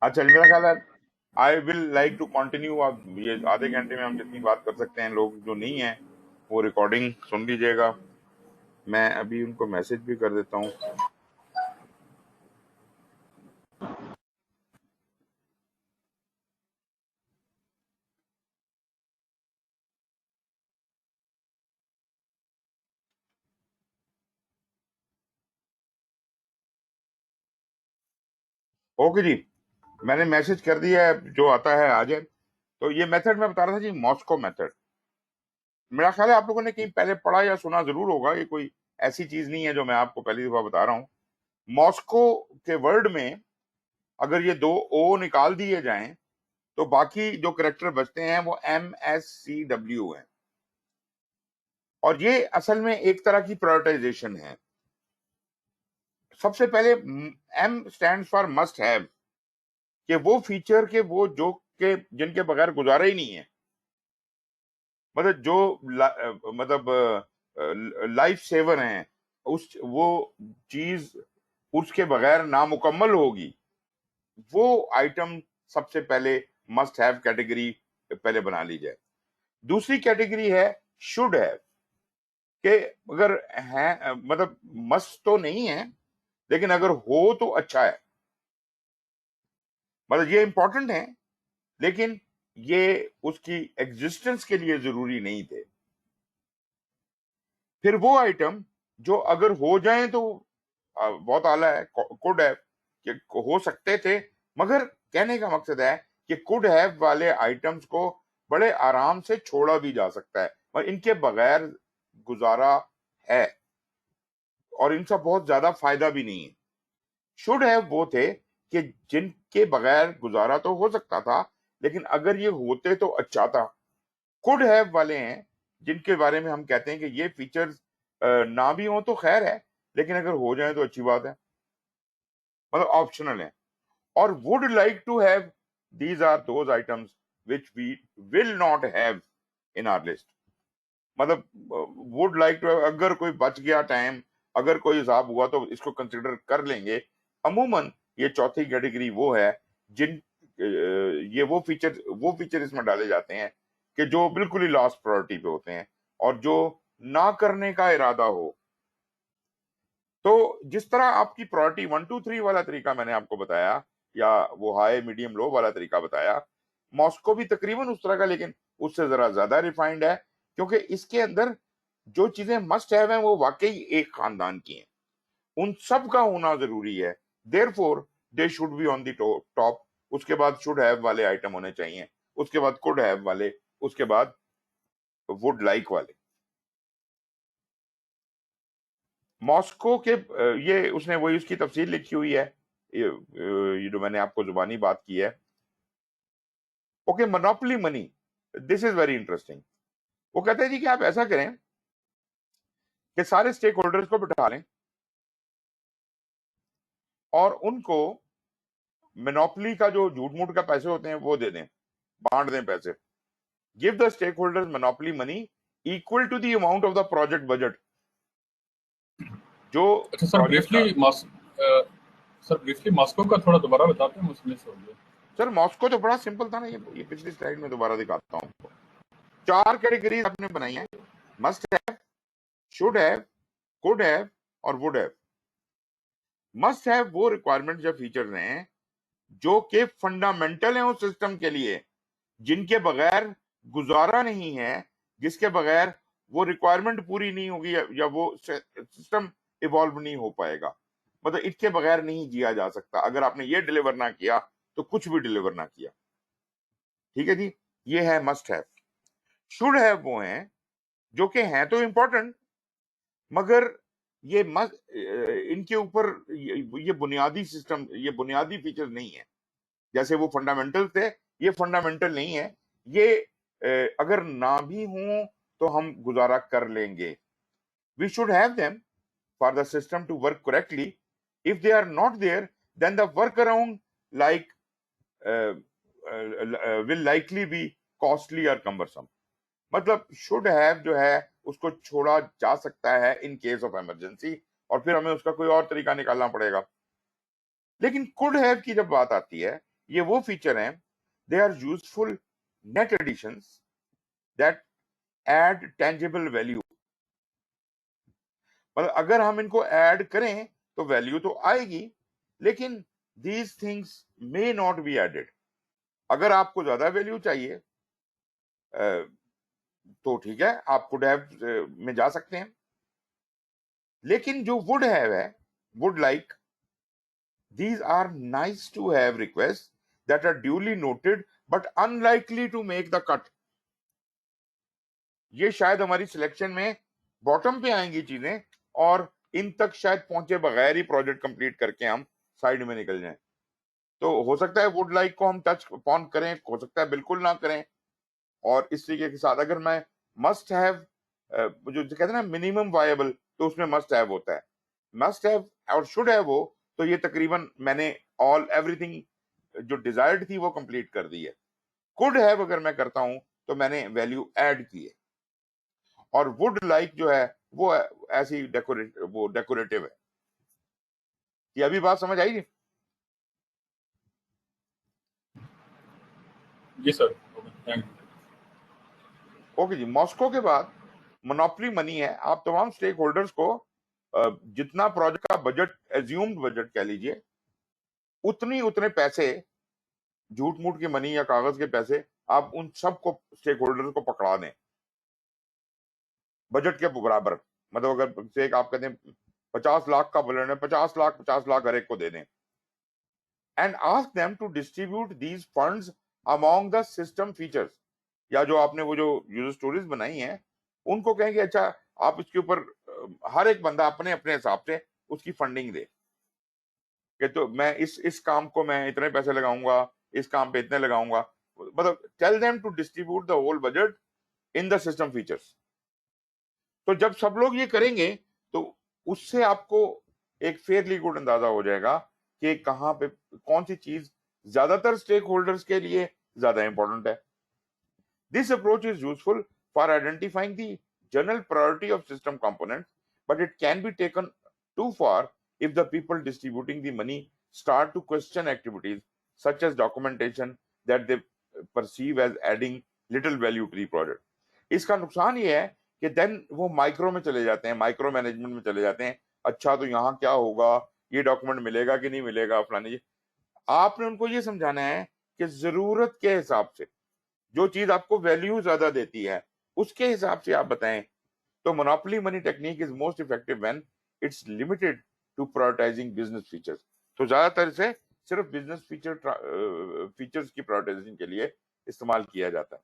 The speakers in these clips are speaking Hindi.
अच्छा, मेरा ख्याल है I will like to continue. अब ये आधे घंटे में हम जितनी बात कर सकते हैं, लोग जो नहीं है वो रिकॉर्डिंग सुन लीजिएगा। मैं अभी उनको मैसेज भी कर देता हूँ। ओके जी, मैंने मैसेज कर दिया है, जो आता है आ जाए। तो ये मेथड मैं बता रहा था जी, मॉस्को मेथड। मेरा ख्याल है आप लोगों ने कहीं पहले पढ़ा या सुना जरूर होगा, ये कोई ऐसी चीज नहीं है जो मैं आपको पहली दफा बता रहा हूँ। मॉस्को के वर्ड में अगर ये दो ओ निकाल दिए जाएं तो बाकी जो करेक्टर बचते हैं वो MSCW है। और ये असल में एक तरह की प्रायोरिटाइजेशन है। सबसे पहले M stand for must have, कि वो फीचर के वो जो के जिनके बगैर गुजारा ही नहीं है। मतलब जो मतलब लाइफ सेवर हैं, उस वो चीज उसके बगैर नामुकम्मल होगी, वो आइटम सबसे पहले मस्ट हैव कैटेगरी पहले बना ली जाए। दूसरी कैटेगरी है शुड हैव, कि अगर है मतलब मस्ट तो नहीं है, लेकिन अगर हो तो अच्छा है। मतलब ये इंपॉर्टेंट है, लेकिन ये उसकी एग्जिस्टेंस के लिए जरूरी नहीं थे। फिर वो आइटम जो अगर हो जाए तो बहुत आला है, कुड हैव, कि हो सकते थे। मगर कहने का मकसद है कि कुड हैव वाले आइटम्स को बड़े आराम से छोड़ा भी जा सकता है और इनके बगैर गुजारा है, और इनका बहुत ज्यादा फायदा भी नहीं है। शुड हैव वो थे कि जिनके बगैर गुजारा तो हो सकता था, लेकिन अगर ये होते तो अच्छा था। कुड हैव वाले हैं जिनके बारे में हम कहते हैं कि ये फीचर्स ना भी हो तो खैर है, लेकिन अगर हो जाए तो अच्छी बात है, मतलब ऑप्शनल है। और would like to have, these are those items which we will not have in our list. मतलब वुड लाइक टू, अगर कोई बच गया टाइम, अगर कोई हिसाब हुआ तो इसको कंसिडर कर लेंगे। अमूमन ये चौथी कैटेगरी वो है जिन ये वो फीचर इसमें डाले जाते हैं कि जो बिल्कुल ही लास्ट प्रायोरिटी पे होते हैं और जो ना करने का इरादा हो। तो जिस तरह आपकी प्रायोरिटी 1 2 3 वाला तरीका मैंने आपको बताया, या वो हाई मीडियम लो वाला तरीका बताया, मॉस्को भी तकरीबन उस तरह का, लेकिन उससे जरा ज्यादा रिफाइंड है, क्योंकि इसके अंदर जो चीजें मस्ट हैव हैं वो वाकई एक खानदान की हैं, उन सब का होना जरूरी है। Therefore they should be on the top. उसके बाद शुड हैव वाले आइटम होने चाहिए, उसके बाद कुड हैव वाले, उसके बाद वुड लाइक वाले। मॉस्को के ये उसने वही उसकी तफसील लिखी हुई है, ये जो मैंने आपको जुबानी बात की है। Okay, monopoly money, this is very interesting. वो कहते हैं जी कि आप ऐसा करें कि सारे स्टेक होल्डर्स को बिठा लें और उनको मोनोपोली का जो झूठ मूठ का पैसे होते हैं वो दे दें, बांट दें पैसे। Give the stakeholders monopoly money equal to the amount of the project budget. जो अच्छा प्रोजेक्ट का, सर ब्रीफली मॉस्को का थोड़ा दोबारा बताते हैं, मुझे मिस हो गया। सर मॉस्को तो बड़ा सिंपल था ना, ये पिछली स्लाइड में दोबारा दिखाता हूँ आपको। 4 कैटेगरीज आपने बनाई है, must have, should have, could have और वुड हैव। मस्ट हैव वो रिक्वायरमेंट या फीचर्स हैं जो कि फंडामेंटल हैं उस सिस्टम के लिए, जिनके बगैर गुजारा नहीं है, जिसके बगैर वो रिक्वायरमेंट पूरी नहीं होगी या वो सिस्टम इवॉल्व नहीं हो पाएगा। मतलब इसके बगैर नहीं जिया जा सकता। अगर आपने ये डिलीवर ना किया तो कुछ भी डिलीवर ना किया। ठीक है जी, ये है मस्ट हैव। शुड हैव वो हैं जो कि हैं तो इंपॉर्टेंट, मगर ये इनके ऊपर ये बुनियादी सिस्टम, ये बुनियादी फीचर नहीं है। जैसे वो फंडामेंटल थे, ये फंडामेंटल नहीं है। ये अगर ना भी हो तो हम गुजारा कर लेंगे। We should have them for the system to work correctly. If they are not there, then the work around like will likely be costly और कम्बरसम। मतलब शुड हैव जो है उसको छोड़ा जा सकता है इन केस ऑफ इमरजेंसी, और फिर हमें उसका कोई और तरीका निकालना पड़ेगा। लेकिन कुड हैव की जब बात आती है, ये वो फीचर हैं, they are useful net additions that add tangible value. मतलब अगर हम इनको ऐड करें तो वैल्यू तो आएगी, लेकिन these things may not be added. अगर आपको ज्यादा वैल्यू चाहिए तो ठीक है, आप कुड हैव में जा सकते हैं। लेकिन जो वुड हैव है, would like, these are nice to have requests that are duly noted but unlikely to make the cut। ये शायद हमारी सिलेक्शन में बॉटम पे आएंगी चीजें, और इन तक शायद पहुंचे बगैर ही प्रोजेक्ट कंप्लीट करके हम साइड में निकल जाएं। तो हो सकता है वुड लाइक को हम टच अपॉन करें, हो सकता है बिल्कुल ना करें। और इस तरीके के साथ अगर मैं मस्ट हैव, जो कहते हैं ना मिनिमम वायबल, तो उसमें मस्ट हैव होता है। मस्ट हैव और शुड हैव हो तो ये तकरीबन मैंने ऑल एवरीथिंग जो डिजायर्ड थी वो कंप्लीट कर दी है। कुड हैव अगर मैं करता हूं तो मैंने वैल्यू ऐड की है। और वुड लाइक जो है वो ऐसी डेकोरेटिव है। ये अभी बात समझ आई जी? जी sir, okay, thank you. Okay जी। मॉस्को के बाद मोनोपोली मनी है। आप तमाम स्टेक होल्डर्स को जितना प्रोजेक्ट का बजट, एज्यूम्ड बजट कह लीजिए, उतने पैसे, झूठ मूठ की मनी या कागज के पैसे, आप उन सबको स्टेक होल्डर्स को पकड़ा दें बजट के बराबर। मतलब अगर से आप कहते हैं 50 लाख का बजट है, 50 लाख हर एक को दे दें। And ask them to distribute these funds among the system features. या जो आपने वो जो यूजर स्टोरीज बनाई हैं, उनको कहेंगे अच्छा आप इसके ऊपर हर एक बंदा अपने अपने हिसाब से उसकी फंडिंग दे, कि तो मैं इस काम को मैं इतने पैसे लगाऊंगा, इस काम पे इतने लगाऊंगा। मतलब tell them to distribute the whole budget in the system features. तो जब सब लोग ये करेंगे तो उससे आपको एक फेयरली गुड अंदाजा हो जाएगा कि कहाँ पे कौन सी चीज ज्यादातर स्टेक होल्डर्स के लिए ज्यादा इंपॉर्टेंट है। This approach is useful for identifying the general priority of system components, but it can be taken too far if the people distributing the money start to question activities such as documentation that they perceive as adding little value to the project। इसका नुकसान ये है कि देन वो माइक्रो में चले जाते हैं, माइक्रो मैनेजमेंट में चले जाते हैं। अच्छा तो यहाँ क्या होगा, ये डॉक्यूमेंट मिलेगा कि नहीं मिलेगा, फलानी जी। आपने उनको ये समझाना है कि जरूरत के हिसाब से जो चीज आपको वैल्यू ज्यादा देती है उसके हिसाब से आप बताएं। तो monopoly money technique is most effective when it's limited to prioritising business features. तो ज्यादातर इसे सिर्फ बिजनेस फीचर्स की प्रायोरिटाइजेशन के लिए इस्तेमाल किया जाता है।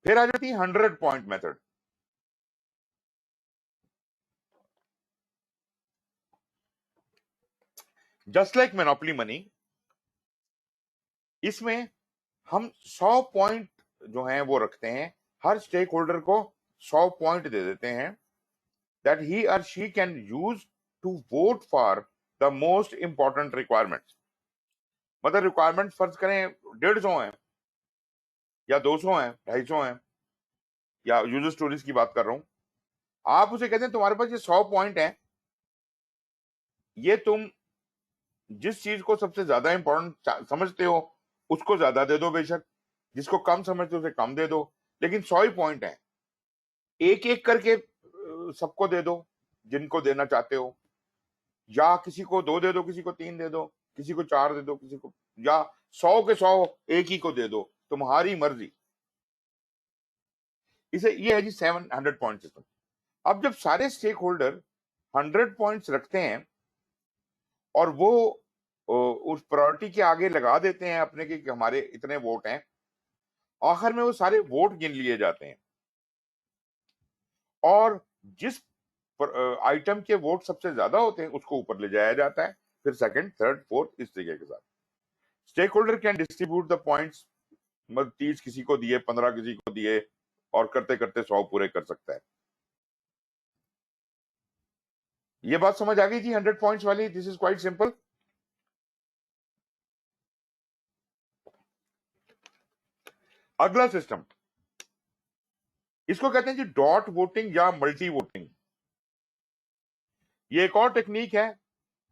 फिर आ जाती है 100 point method. Just like monopoly money, इसमें हम 100 पॉइंट जो हैं वो रखते हैं। हर स्टेक होल्डर को 100 पॉइंट दे देते हैं that he or she can use to vote for the most important requirements। मतलब रिक्वायरमेंट फर्ज करें 150 है या 200 है, 250 है, या यूजर स्टोरीज की बात कर रहा हूं। आप उसे कहते हैं तुम्हारे पास ये 100 पॉइंट है, ये तुम जिस चीज को सबसे ज्यादा इंपॉर्टेंट समझते हो उसको ज्यादा दे दो, बेशक जिसको कम समझते हो उसे कम दे दो, लेकिन 100 ही पॉइंट है। एक एक करके सबको दे दो जिनको देना चाहते हो, या किसी को 2 दे दो, किसी को 3 दे दो, किसी को 4 दे दो, किसी को, या 100 के 100 एक ही को दे दो, तुम्हारी मर्जी। इसे ये है जी 700 पॉइंट सिस्टम। अब जब सारे स्टेक होल्डर 100 पॉइंट्स रखते हैं और वो उस प्रायोरिटी के आगे लगा देते हैं अपने कि हमारे इतने वोट हैं, आखिर में वो सारे वोट गिन लिए जाते हैं और जिस आइटम के वोट सबसे ज्यादा होते हैं उसको ऊपर ले जाया जाता है, फिर सेकंड, थर्ड, फोर्थ, इस तरीके के साथ। Stakeholder can distribute the points, मतलब 30 किसी को दिए, 15 किसी को दिए, और करते करते 100 पूरे कर सकता है। ये बात समझ आ गई जी 100 पॉइंट्स वाली? This is quite simple. अगला सिस्टम, इसको कहते हैं जी डॉट वोटिंग या मल्टी वोटिंग। ये एक और टेक्निक है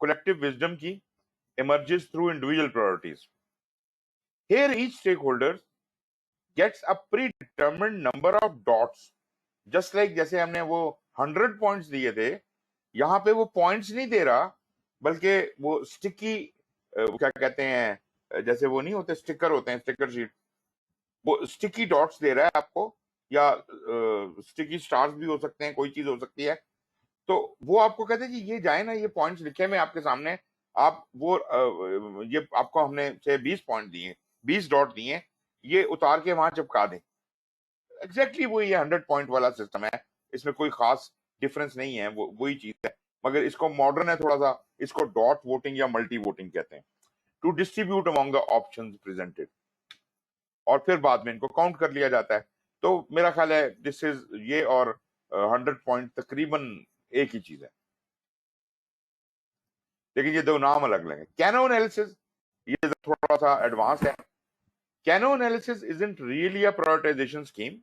कलेक्टिव विजडम की। emerges through individual priorities. Here, each stakeholder gets a predetermined number of dots. Just like जैसे हमने वो 100 पॉइंट्स दिए थे, यहाँ पे वो पॉइंट्स नहीं दे रहा, बल्कि वो स्टिकी क्या कहते हैं, जैसे वो नहीं होते स्टिकर होते हैं, स्टिकर शीट, वो स्टिकी डॉट्स दे रहा है आपको, या स्टिकी स्टार्स भी हो सकते हैं, कोई चीज हो सकती है। तो वो आपको कहते हैं कि ये जाए ना, ये पॉइंट्स लिखे मैं आपके सामने, आप वो ये आपको हमने से 20 पॉइंट दिए, 20 डॉट दिए, ये उतार के वहां चिपका दें। एग्जैक्टली वही ये 100 पॉइंट वाला सिस्टम है, इसमें कोई खास डिफरेंस नहीं है, वो वही चीज है, मगर इसको मॉडर्न है थोड़ा सा, इसको डॉट वोटिंग या मल्टी वोटिंग कहते हैं। To distribute among the options presented, और फिर बाद में इनको काउंट कर लिया जाता है। तो मेरा ख्याल है दिस इज ये और 100 पॉइंट तकरीबन एक ही चीज है, लेकिन ये दो नाम अलग अलग है। कैनो एनालिसिस ये थोड़ा सा एडवांस है। Canoe analysis isn't really a prioritization scheme,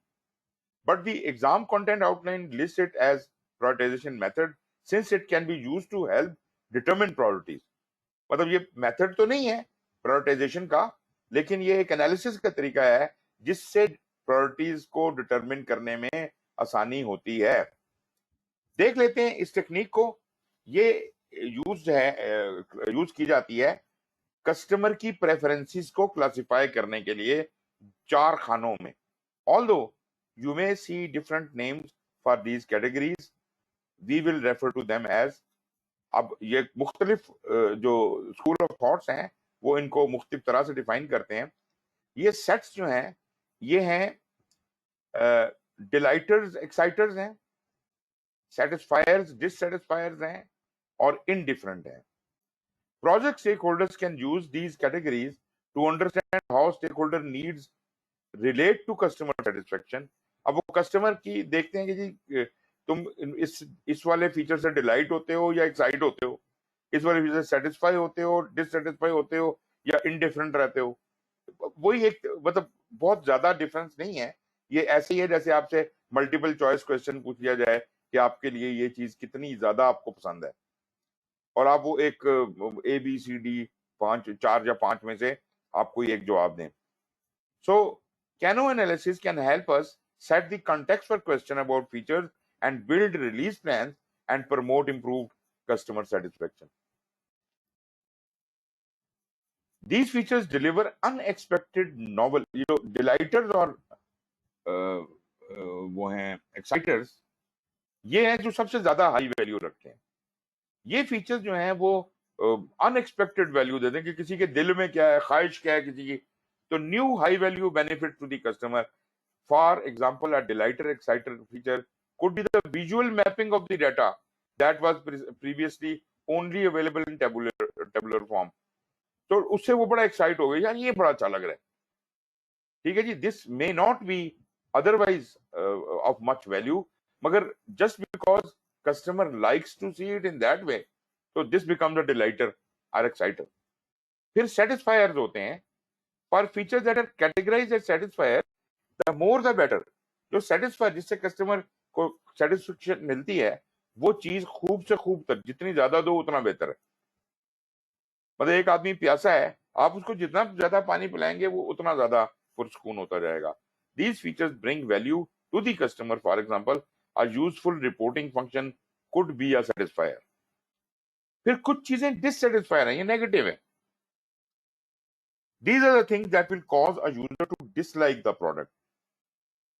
but the exam content outline lists it as prioritization method since it can be used to help determine priorities. मतलब ये मेथड तो नहीं है प्रायोरिटाइजेशन का, लेकिन ये एक एनालिसिस का तरीका है जिससे प्रायोरिटीज को डिटरमिन करने में आसानी होती है। देख लेते हैं इस टेक्निक को। ये यूज की जाती है कस्टमर की प्रेफरेंसेस को क्लासिफाई करने के लिए 4 खानों में। Although you may see different names for these categories, we will refer to them as. अब ये मुख्तलिफ जो स्कूल ऑफ थॉट्स हैं वो इनको मुख्तलिफ तरह से डिफाइन करते हैं। ये सेट्स जो हैं ये हैं डिलाइटर्स, एक्साइटर्स हैं, सेटिस्फायर्स, डिससेटिस्फायर्स हैं, और इनडिफरेंट हैं। Project stakeholders can use these categories to understand how stakeholder needs relate to customer satisfaction. अब वो कस्टमर की देखते हैं कि जी तुम इस वाले फीचर से डिलाइट होते हो या एक्साइट होते हो, इस वाले फीचर से सेटिस्फाई होते हो, डिससेटिस्फाई होते हो, या इनडिफरेंट रहते हो। वही एक मतलब बहुत ज्यादा डिफरेंस नहीं है। ये ऐसे ही है जैसे आपसे मल्टीपल चॉइस क्वेश्चन पूछ लिया जाए कि आपके लिए ये चीज कितनी ज्यादा आपको पसंद है, और आप वो एक ABCD 4 या 5 में से आप कोई एक जवाब दें। So Kano analysis can help us set the context for question about features and build release plans and promote improved customer satisfaction. These features deliver unexpected novel, ये जो डिलाइटर्स और वो हैं एक्साइटर्स, ये हैं जो सबसे ज्यादा हाई वैल्यू रखते हैं। ये फीचर्स जो हैं वो अनएक्सपेक्टेड वैल्यू देते हैं कि किसी के दिल में क्या है, ख्वाहिश क्या है किसी की, तो new high value benefit to the customer. For example, a delighter exciter feature could be the visual mapping of the data that was previously only available in tabular form. तो उससे वो बड़ा एक्साइट हो गया, यार ये बड़ा अच्छा लग रहा है, ठीक है जी। This may not be otherwise of much value, मगर just because customer likes to see it in that way, so this becomes a delighter or exciter. फिर satisfiers होते हैं। For features that are categorized as satisfier, the more the better. जो satisfier जिससे customer को satisfaction मिलती है, वो चीज खूब से खूब तक जितनी ज्यादा दो उतना बेहतर है। मतलब एक आदमी प्यासा है, आप उसको जितना ज्यादा पानी पिलाएंगे वो उतना ज्यादा पुरसकून होता जाएगा। These features bring value to the customer. For example, a useful reporting function could be a satisfier. फिर कुछ चीजें डिससेटिस्फायर हैं, ये नेगेटिव है। These are the things that will cause a user to dislike the product.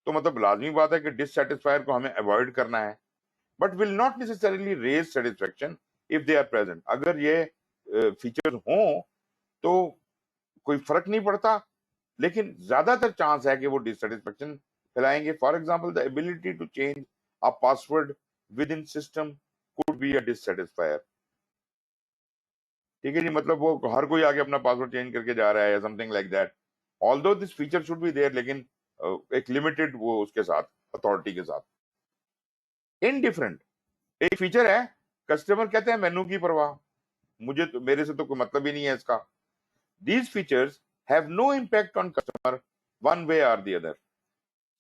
तो मतलब लाजमी बात है कि डिससेटिस्फायर को हमें अवॉइड करना है, but will not necessarily raise satisfaction if they are present. अगर ये फीचर हों तो कोई फर्क नहीं पड़ता, लेकिन ज्यादातर चांस है कि वो डिससेटिस्फेक्शन फैलाएंगे। For example, the ability to change a password within system could be a dissatisfier. ठीक है जी, मतलब वो हर कोई आगे अपना पासवर्ड चेंज करके जा रहा है, something like that. Although this feature should be there, लेकिन एक लिमिटेड वो उसके साथ अथॉरिटी के साथ। इनडिफरेंट एक फीचर है, कस्टमर कहते हैं मेनू की परवाह, मुझे तो मेरे से तो कोई मतलब ही नहीं है इसका। These features have no impact on customer one way or the other.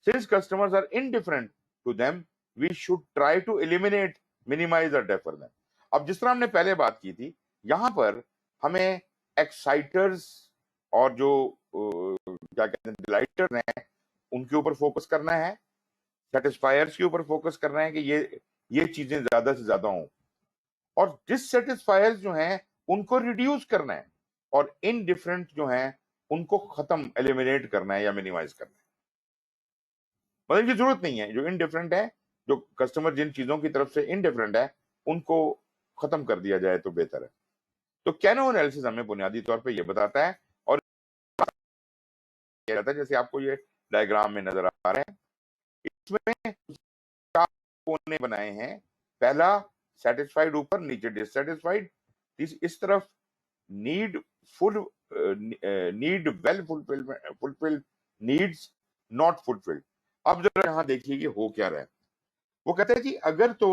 Since customers are indifferent to them, we should try to eliminate, minimize or defer them. अब जिस तरह हमने पहले बात की थी, यहां पर हमें एक्साइटर्स और जो क्या कहते हैं डिलाइटर हैं उनके ऊपर फोकस करना है, सेटिस्फायर्स के ऊपर फोकस करना है कि ये चीजें ज्यादा से ज्यादा हों, और डिससेटिस्फायर्स जो हैं उनको रिड्यूस करना है, और इनडिफरेंट जो हैं उनको खत्म एलिमिनेट करना है या मिनिमाइज करना है। मतलब ये जरूरत नहीं है, जो इनडिफरेंट है, जो कस्टमर जिन चीजों की तरफ से इनडिफरेंट है उनको खत्म कर दिया जाए तो बेहतर है। तो कैनो एनालिसिस हमें बुनियादी तौर पे ये बताता है, और ये रहता है जैसे आपको ये डायग्राम में नजर आ रहा है, इसमें चार कोने बनाए हैं। पहला सेटिस्फाइड ऊपर, नीचे डिससेटिस्फाइड, इस तरफ need full need well fulfilled, needs not fulfilled. अब जरा यहां देखिए कि हो क्या रहा है। वो कहते हैं कि अगर तो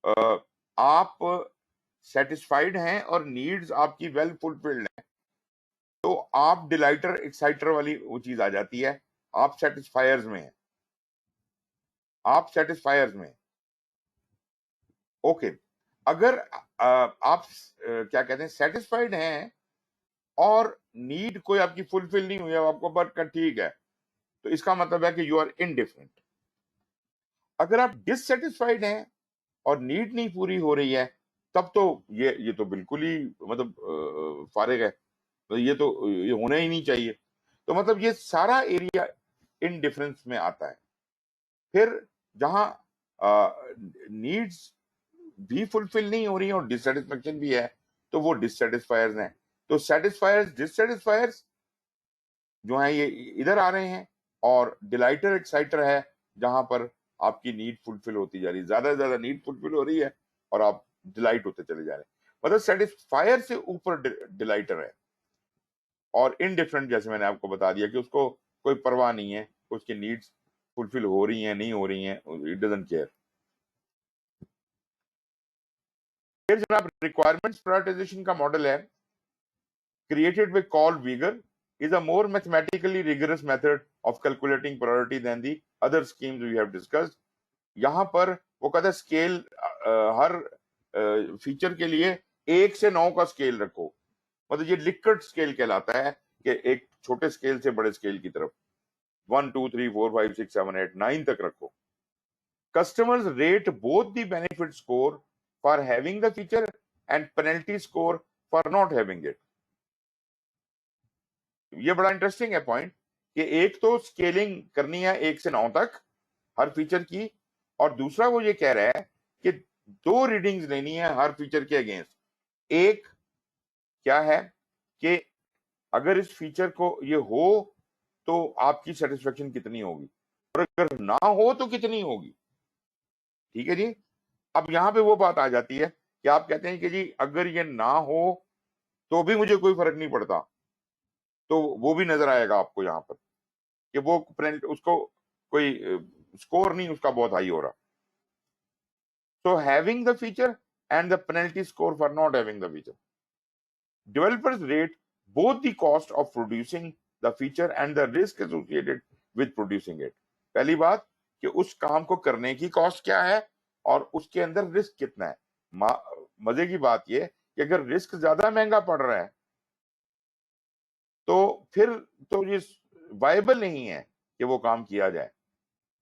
अ, आप सेटिस्फाइड हैं और नीड्स आपकी वेल फुलफिल्ड है, तो आप डिलाइटर एक्साइटर वाली वो चीज आ जाती है, आप सेटिस्फायर्स में हैं, आप सेटिस्फायर्स में हैं। ओके, अगर आप क्या कहते हैं सेटिस्फाइड हैं और नीड कोई आपकी फुलफिल नहीं हुई है, आपको पर ठीक है, तो इसका मतलब है कि यू आर इनडिफरेंट। अगर आप डिससेटिस्फाइड हैं और नीड नहीं पूरी हो रही है, तब तो ये तो बिल्कुल ही मतलब फारिग है, तो ये होना ही नहीं चाहिए। तो मतलब ये सारा एरिया इनडिफरेंस में आता है। फिर जहां नीड्स भी फुलफिल नहीं हो रही है और डिससेटिस्फेक्शन भी है, तो वो डिससेटिस्फायर्स हैं। तो सेटिस्फायर्स डिससेटिस्फायर्स जो है ये इधर आ रहे हैं, और डिलाइटर एक्साइटर है जहां पर आपकी नीड फुलफिल होती जा रही है, ज्यादा से ज्यादा नीड फुलफिल हो रही है और आप डिलाइट होते चले जा रहे हैं। मतलब सेटिस्फायर से ऊपर डिलाइटर है, और इनडिफरेंट जैसे मैंने आपको बता दिया कि उसको कोई परवाह नहीं है, उसकी नीड्स फुलफिल हो रही हैं नहीं हो रही हैं, इट डजंट केयर। फिर जनाब रिक्वायरमेंट्स प्रायोरिटाइजेशन का मॉडल है, created by Carl Wieger, is a more mathematically rigorous method of calculating priority than the other schemes we have discussed. यहाँ पर वो कहता है स्केल हर फीचर के लिए 1 से 9 का स्केल रखो। मतलब ये लिकर्ट स्केल कहलाता है कि एक छोटे स्केल से बड़े स्केल की तरफ 1 2 3 4 5 6 7 8 9 तक रखो। Customers rate both the benefit score for having the feature and penalty score for not having it. ये बड़ा इंटरेस्टिंग है पॉइंट कि एक तो स्केलिंग करनी है 1 से 9 तक हर फीचर की, और दूसरा वो ये कह रहा है कि 2 रीडिंग्स लेनी है हर फीचर के अगेंस्ट। एक क्या है कि अगर इस फीचर को ये हो तो आपकी सेटिस्फेक्शन कितनी होगी, और अगर ना हो तो कितनी होगी। ठीक है जी। अब यहां पे वो बात आ जाती है कि आप कहते हैं कि जी अगर ये ना हो तो भी मुझे कोई फर्क नहीं पड़ता, तो वो भी नजर आएगा आपको यहाँ पर कि वो उसको कोई स्कोर नहीं उसका बहुत हाई हो रहा। So having the feature and the penalty score for not having the feature. Developers rate both the cost of producing the feature and the risk associated with producing it. पहली बात कि उस काम को करने की कॉस्ट क्या है और उसके अंदर रिस्क कितना है। मजे की बात ये कि अगर रिस्क ज्यादा महंगा पड़ रहा है तो फिर तो ये वायबल नहीं है कि वो काम किया जाए।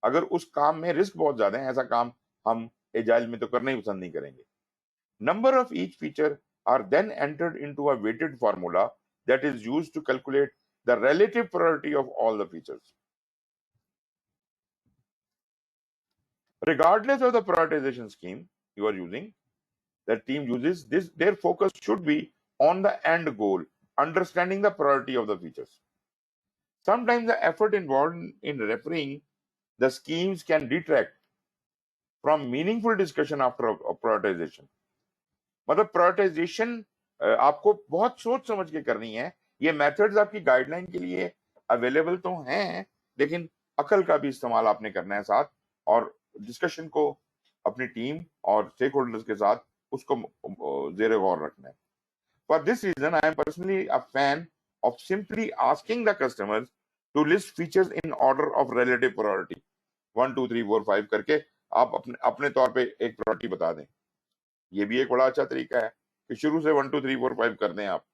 अगर उस काम में रिस्क बहुत ज्यादा है, ऐसा काम हम एजाइल में तो करना ही पसंद नहीं करेंगे। Number of each feature are then entered into a weighted formula that is used to calculate the relative priority of all the features. Regardless of the prioritization scheme you are using, the team uses this, their focus should be on the end goal, understanding the priority of the features. Sometimes the effort involved in refereeing the schemes can detract from meaningful discussion after a prioritization. मतलब प्रायोरिटाइजेशन आपको बहुत सोच समझ के करनी है। ये मेथड्स आपकी गाइडलाइन के लिए अवेलेबल तो हैं, लेकिन अकल का भी इस्तेमाल आपने करना है साथ, और डिस्कशन को अपनी टीम और स्टेक होल्डर्स के साथ उसको जेर गौर रखना है। For this reason I am personally a fan of simply asking the customers to list features in order of relative priority 1 2 3 4 5 करके आप अपने अपने तौर पे एक प्रायोरिटी बता दें। ये भी एक बड़ा अच्छा तरीका है। कि शुरू से 1 2 3 4 5 कर दें आप।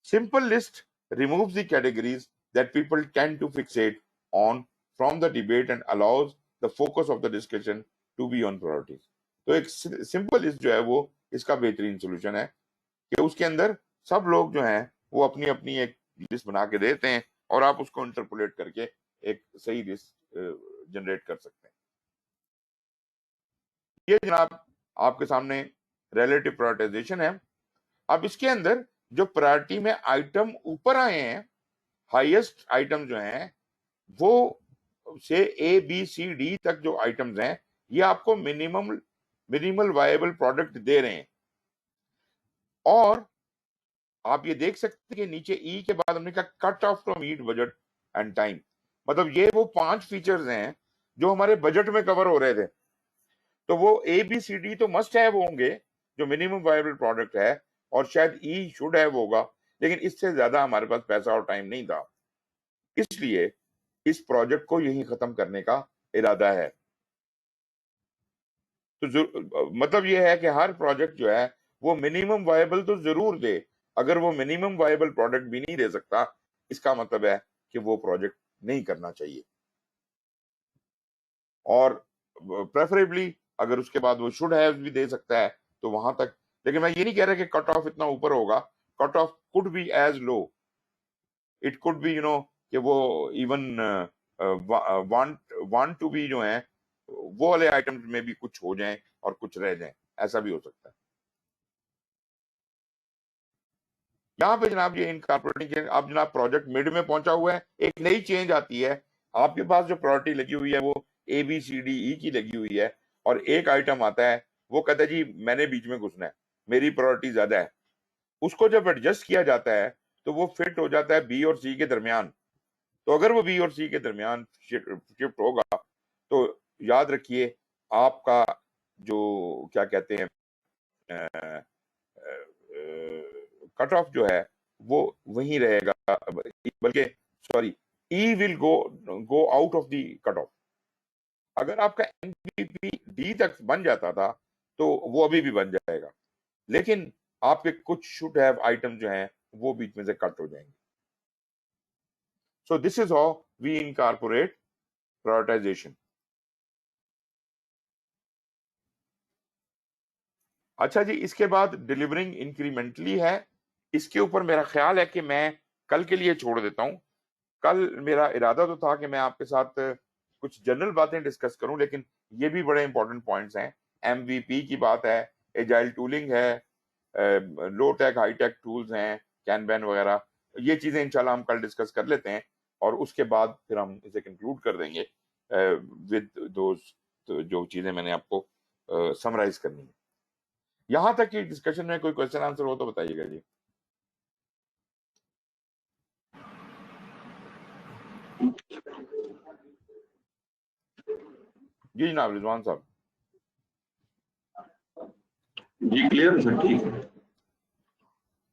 Simple list removes the categories that people tend to fixate on from the debate and allows the focus of the discussion to be on priorities. तो एक सिंपल लिस्ट जो है वो इसका बेहतरीन सोल्यूशन है कि उसके अंदर सब लोग जो हैं वो अपनी अपनी एक लिस्ट बना के देते हैं और आप उसको इंटरपोलेट करके एक सही लिस्ट जनरेट कर सकते हैं। ये जनाब आपके सामने रिलेटिव प्रायोरिटाइजेशन है। अब इसके अंदर जो प्रायोरिटी में आइटम ऊपर आए हैं, हाईएस्ट आइटम जो हैं वो से ए बी सी डी तक जो आइटम्स हैं ये आपको मिनिमल वायबल प्रोडक्ट दे रहे हैं। और आप ये देख सकते हैं कि नीचे ई के बाद हमने कहा cut off to meet budget and time, मतलब ये वो 5 फीचर्स हैं जो हमारे बजट में कवर हो रहे थे। तो वो ए बी सी डी तो मस्ट हैव होंगे जो मिनिमम वायबल प्रोडक्ट है, और शायद ई शुड हैव होगा, लेकिन इससे ज्यादा हमारे पास पैसा और टाइम नहीं था, इसलिए इस प्रोजेक्ट को यही खत्म करने का इरादा है। तो मतलब ये है कि हर प्रोजेक्ट जो है वो मिनिमम वायबल तो जरूर दे। अगर वो मिनिमम वायबल प्रोडक्ट भी नहीं दे सकता, इसका मतलब है कि वो प्रोजेक्ट नहीं करना चाहिए। और प्रेफरेबली अगर उसके बाद वो शुड हैव भी दे सकता है तो वहां तक, लेकिन मैं ये नहीं कह रहा कि कट ऑफ इतना ऊपर होगा। Cut off could be as low, it could be कि वो इवन वांट टू बी जो है वो वाले आइटम्स में भी कुछ हो जाएं और कुछ रह जाएं, ऐसा भी हो सकता है। यहाँ पे जनाब ये इनकॉर्पोरेटिंग चेंज, अब जनाब प्रोजेक्ट मिड में पहुंचा हुआ है, एक नई चेंज आती है। आपके पास जो प्रायोरिटी लगी हुई है वो A B C D E की लगी हुई है, और एक आइटम आता है वो कहता है जी मैंने बीच में घुसना है, मेरी प्रायोरिटी ज्यादा है। उसको जब एडजस्ट किया जाता है तो वो फिट हो जाता है बी और सी के दरमियान। तो अगर वो बी और सी के दरमियान शिफ्ट होगा तो याद रखिए आपका जो क्या कहते हैं कट ऑफ जो है वो वहीं रहेगा, बल्कि sorry E will go out of the cut off. अगर आपका एमपीपी डी तक बन जाता था तो वो अभी भी बन जाएगा, लेकिन आपके कुछ शुड हैव आइटम जो हैं वो बीच में से कट हो जाएंगे। So this is how we incorporate prioritisation. अच्छा जी, इसके बाद डिलीवरिंग इंक्रीमेंटली है। इसके ऊपर मेरा ख्याल है कि मैं कल के लिए छोड़ देता हूं। कल मेरा इरादा तो था कि मैं आपके साथ कुछ जनरल बातें डिस्कस करूं, लेकिन ये भी बड़े इंपॉर्टेंट पॉइंट्स हैं। एमवीपी की बात है, एजाइल टूलिंग है, लो टेक हाई टेक टूल्स हैं, कैनबैन वगैरह, ये चीजें इंशाल्लाह हम कल डिस्कस कर लेते हैं और उसके बाद फिर हम इसे कंक्लूड कर देंगे विद दोज जो चीजें मैंने आपको समराइज करनी है। यहां तक कि डिस्कशन में कोई क्वेश्चन आंसर हो तो बताइएगा जी। जी जनाब रिजवान साहब। जी क्लियर है सर, ठीक है।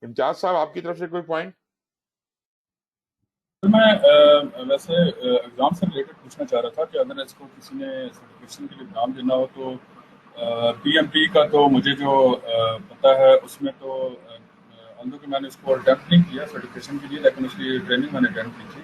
इम्तियाज साहब आपकी तरफ से कोई पॉइंट? तो मैं वैसे एग्जाम से रिलेटेड पूछना चाह रहा था कि अगर इसको किसी ने सर्टिफिकेशन के लिए एग्जाम देना हो तो पीएमपी का तो मुझे जो पता है उसमें तो अंदर कि मैंने इसको अटेम्प्ट नहीं किया सर्टिफिकेशन के लिए, लेकिन उसकी ट्रेनिंग मैंने अटेंड की थी,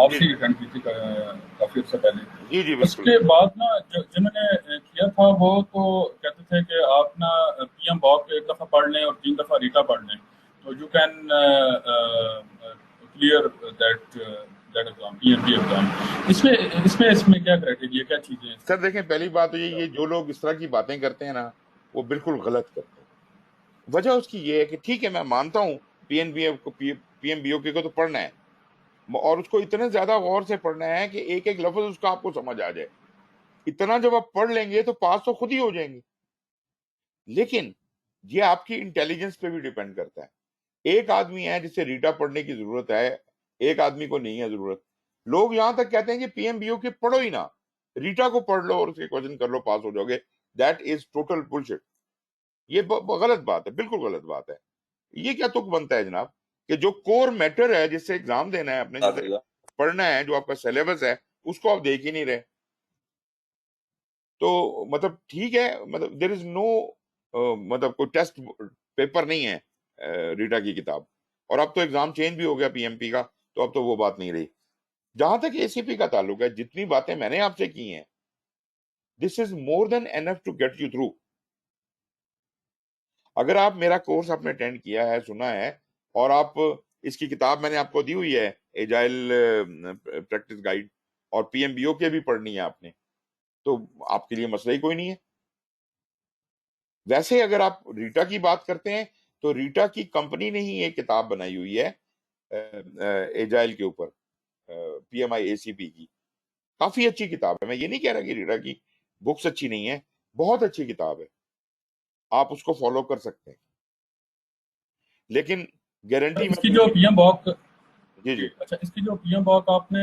आपसे अटेंड की थी काफी अर्सा पहले। जी जी उसके बाद ना जिन्होंने किया था वो तो कहते थे कि आप ना पीएम बॉक एक दफा पढ़ लें और 3 दफा रीटा पढ़ लें तो you can clear that exam, PMP exam. इसमें क्या क्राइटेरिया, क्या चीजें हैं? सर देखें, पहली बात तो ये जो लोग इस तरह की बातें करते हैं ना वो बिल्कुल गलत करते हैं। वजह उसकी ये है कि ठीक है मैं मानता हूँ पीएनबीएफ को पीएमबीओके को तो पढ़ना है, और उसको इतने ज्यादा गौर से पढ़ना है कि एक एक लफ्ज उसका आपको समझ आ जाए। इतना जब आप पढ़ लेंगे तो पास तो खुद ही हो जाएंगे, लेकिन ये आपकी इंटेलिजेंस पे भी डिपेंड करता है। एक आदमी है जिसे रीटा पढ़ने की जरूरत है, एक आदमी को नहीं है जरूरत। लोग यहां तक कहते हैं कि पीएमबीओके पढ़ो ही ना, रीटा को पढ़ लो और उसके क्वेश्चन कर लो, पास हो जाओगे। That is total bullshit. ये गलत बात है, बिल्कुल गलत बात है। ये क्या तुक बनता है जनाब कि जो कोर मैटर है जिससे एग्जाम देना है अपने, जिसे पढ़ना है, जो आपका सिलेबस है, उसको आप देख ही नहीं रहे। तो मतलब ठीक है, मतलब देयर इज नो मतलब कोई टेस्ट पेपर नहीं है रीटा की किताब। और अब तो एग्जाम चेंज भी हो गया पीएमपी का, तो अब तो वो बात नहीं रही। जहां तक एसीपी का ताल्लुक है, जितनी बातें मैंने आपसे की हैं, this is more than enough to get you through. अगर आप मेरा कोर्स आपने अटेंड किया है, सुना है, और आप इसकी किताब मैंने आपको दी हुई है, एजाइल प्रैक्टिस गाइड, और पीएमबीओ के भी पढ़नी है आपने, तो आपके लिए मसला ही कोई नहीं है। वैसे अगर आप रीटा की बात करते हैं, तो रीटा की कंपनी ने ही एक किताब बनाई हुई है एजाइल के ऊपर, पीएमआई एसीपी की। काफी अच्छी किताब है। मैं ये नहीं कह रहा कि रीटा की बुक्स अच्छी नहीं है, बहुत अच्छी किताब है, आप उसको फॉलो कर सकते हैं, लेकिन गारंटी मैं इसकी जो दूंगी। पीएम बॉक, जी जी जी। अच्छा, इसकी जो पीएम बॉक आपने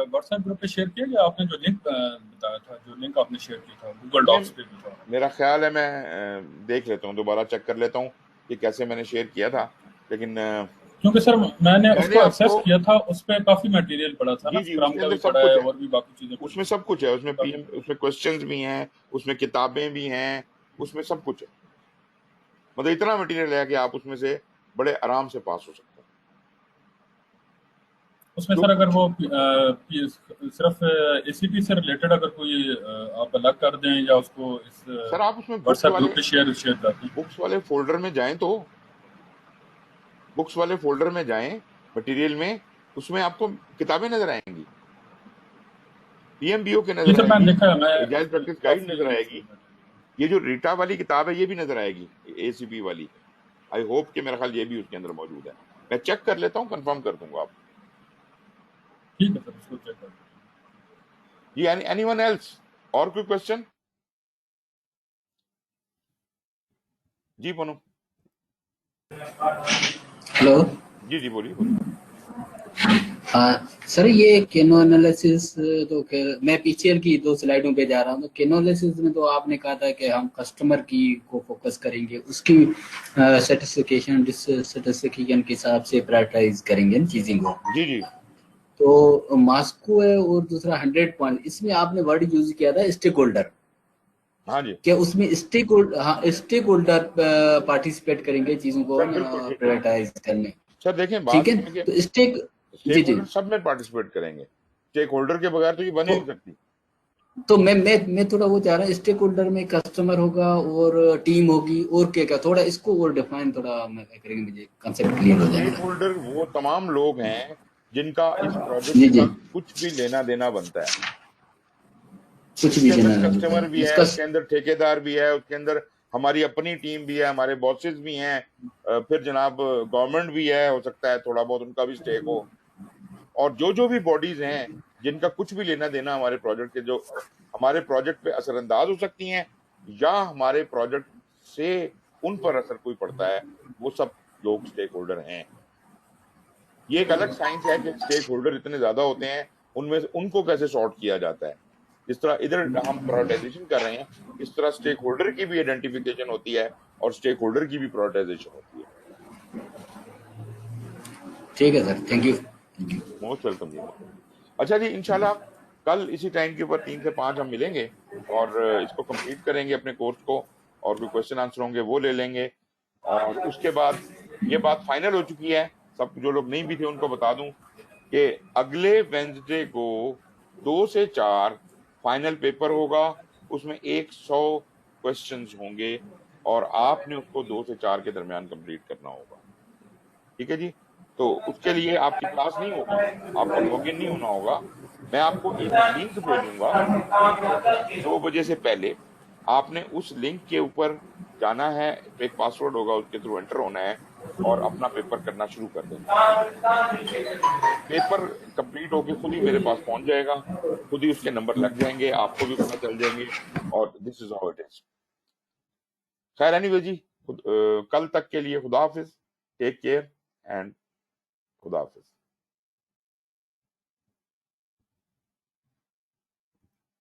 व्हाट्सएप ग्रुप पे शेयर किया, या आपने जो लिंक बताया था, जो लिंक आपने शेयर किया था गूगल ये डॉक्स पे भी था? मेरा ख्याल है, मैं देख लेता हूँ, दोबारा चेक कर लेता हूँ कि कैसे मैंने शेयर किया था, लेकिन क्योंकि सर मैंने मैंने उसको एक्सेस आपको, किया था, उस पे काफी मटेरियल पड़ा था ना, जी जी, स्क्रम उसके का अंदर भी सब पड़ा कुछ है है, और भी बाकी चीजें पड़ी उसमें सब कुछ है, उसमें काफी। पीएम, उसमें क्वेश्चंस भी हैं, उसमें किताबें भी हैं, उसमें सब कुछ है। मतलब इतना मटेरियल है कि आप उसमें से बड़े आराम से पास हो सकते हैं। उसमें जो सर अगर कुछ, वो सिर्फ एसीपी से रिलेटेड अगर कोई आप अलग कर दें, या उसको इस सर आप उसमें व्हाट्सएप ग्रुप पे शेयर शेयर कर दें। बुक्स वाले फोल्डर में जाएं, तो बुक्स वाले फोल्डर में जाएं, मटेरियल में, उसमें आपको किताबें नजर आएंगी, पीएमबीओ के जी नजर सर, मैंने आएगी, देखा है, मैं एजाइल प्रैक्टिस गाइड काफी नजर इसमें आएगी, ये जो रीटा वाली किताब है ये भी नजर आएगी, एसीपी वाली। आई होप कि मेरा ख्याल ये भी उसके अंदर मौजूद है। मैं चेक कर लेता हूँ, कंफर्म कर दूंगा आपको। ठीक है सर, उसको चेक कर। जी, एनीवन एल्स, और कोई क्वेश्चन? जी पनु। हेलो। जी जी, बोलिए बोलिए। सर ये केनो एनालिसिस, तो मैं पीसीएल की 2 स्लाइडों पे जा रहा हूँ। तो केनो एनालिसिस में तो आपने कहा था कि हम कस्टमर की को फोकस करेंगे, उसकी सेटिस्फिकेशन डिससेटिस्फिकेशन के हिसाब से प्रायोरिटाइज करेंगे इन चीज़ों को। जी जी। तो मास्को है और दूसरा 100 पॉइंट, इसमें आपने वर्ड यूज किया था स्टेक होल्डर। हाँ जी। क्या उसमें स्टेक होल्डर पार्टिसिपेट करेंगे चीज़ों को सर बिल्कुल बिल्कुल। प्रायोरिटाइज करने? सर देखें, ठीक बात है, यह है कि तो स्टेक, जी स्टेक जी। होल्डर सब में पार्टिसिपेट करेंगे, स्टेक होल्डर के बगैर तो ये बन ही तो नहीं सकती। तो मैं थोड़ा वो चाह रहा हूँ, स्टेक होल्डर में कस्टमर होगा और टीम होगी, और क्या क्या, थोड़ा इसको और डिफाइन थोड़ा मैं करेंगे, मुझे कंसेप्ट क्लियर हो स्टेक जाएगा। होल्डर वो तमाम लोग हैं जिनका इस प्रोजेक्ट के जी जी, साथ कुछ भी लेना देना बनता है। कुछ भी उसके अंदर देना ना होता कस्टमर है भी है, इसका। उसके अंदर ठेकेदार भी है, उसके अंदर हमारी अपनी टीम भी है, हमारे बॉसेस भी हैं, फिर जनाब गवर्नमेंट भी है, हो सकता है थोड़ा बहुत उनका भी स्टेक हो, और जो जो भी बॉडीज हैं जिनका कुछ भी लेना देना हमारे प्रोजेक्ट के, जो हमारे प्रोजेक्ट पे असरअंदाज हो सकती हैं, या हमारे प्रोजेक्ट से उन पर असर कोई पड़ता है, वो सब लोग स्टेक होल्डर हैं। ये एक अलग साइंस है कि स्टेक होल्डर इतने ज्यादा होते हैं, उनमें से उनको कैसे सॉर्ट किया जाता है। जिस तरह इधर हम प्रायोरिटाइजेशन कर रहे हैं, इस तरह स्टेक होल्डर की भी आइडेंटिफिकेशन होती है और स्टेक होल्डर की भी प्रायोरिटाइजेशन होती है। ठीक है sir, thank you. Most welcome जी, मोस्ट वेलकम। अच्छा जी, इंशाल्लाह कल इसी टाइम के ऊपर 3 से 5 हम मिलेंगे, और इसको कंप्लीट करेंगे अपने कोर्स को, और जो क्वेश्चन आंसर होंगे वो ले लेंगे, और उसके बाद ये बात फाइनल हो चुकी है। सब जो लोग नहीं भी थे उनको बता दूं कि अगले वेंसडे को 2 से 4 फाइनल पेपर होगा, उसमें 100 क्वेश्चंस होंगे, और आपने उसको 2 से 4 के दरमियान कंप्लीट करना होगा। ठीक है जी। तो उसके लिए आपकी क्लास नहीं होगी, आपको लॉगिन नहीं होना होगा। मैं आपको एक लिंक भेजूंगा 2 बजे से पहले, आपने उस लिंक के ऊपर जाना है, एक पासवर्ड होगा, उसके थ्रू एंटर होना है, और अपना पेपर करना शुरू कर देना है। पेपर कंप्लीट होके खुद ही मेरे पास पहुंच जाएगा, खुद ही उसके नंबर लग जाएंगे, आपको भी पता चल जाएंगे, और this is how it is. खैर एनीवे जी, कल तक के लिए खुदा हाफिज, टेक केयर, एंड खुदा हाफिज।